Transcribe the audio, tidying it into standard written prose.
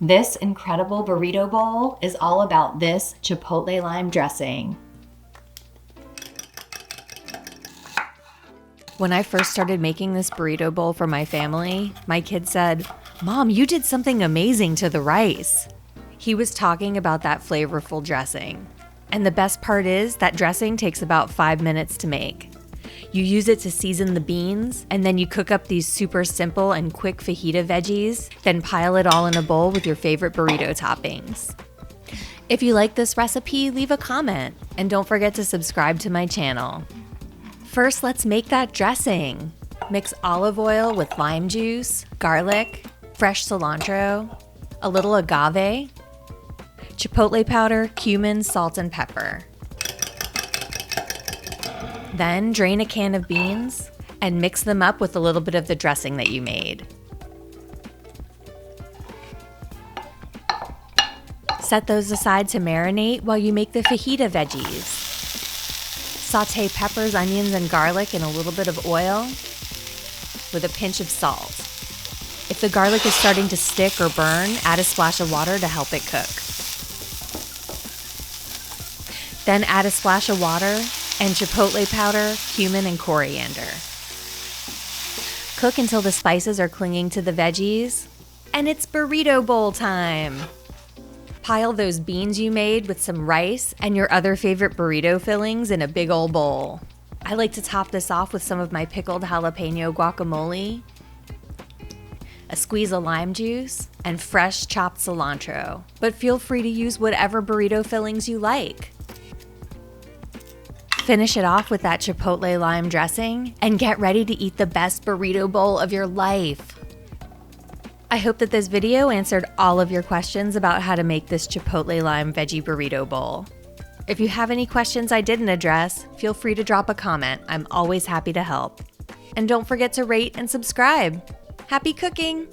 This incredible burrito bowl is all about this chipotle lime dressing. When I first started making this burrito bowl for my family, my kid said, "Mom, you did something amazing to the rice." He was talking about that flavorful dressing. And the best part is that dressing takes about 5 minutes to make. You use it to season the beans, and then you cook up these super simple and quick fajita veggies, then pile it all in a bowl with your favorite burrito toppings. If you like this recipe, leave a comment, and don't forget to subscribe to my channel. First, let's make that dressing. Mix olive oil with lime juice, garlic, fresh cilantro, a little agave, chipotle powder, cumin, salt, and pepper. Then drain a can of beans and mix them up with a little bit of the dressing that you made. Set those aside to marinate while you make the fajita veggies. Saute peppers, onions, and garlic in a little bit of oil with a pinch of salt. If the garlic is starting to stick or burn, add a splash of water to help it cook. Then add a splash of water and chipotle powder, cumin, and coriander. Cook until the spices are clinging to the veggies, and it's burrito bowl time. Pile those beans you made with some rice and your other favorite burrito fillings in a big old bowl. I like to top this off with some of my pickled jalapeno guacamole, a squeeze of lime juice, and fresh chopped cilantro. But feel free to use whatever burrito fillings you like. Finish it off with that chipotle lime dressing and get ready to eat the best burrito bowl of your life. I hope that this video answered all of your questions about how to make this chipotle lime veggie burrito bowl. If you have any questions I didn't address, feel free to drop a comment. I'm always happy to help. And don't forget to rate and subscribe. Happy cooking!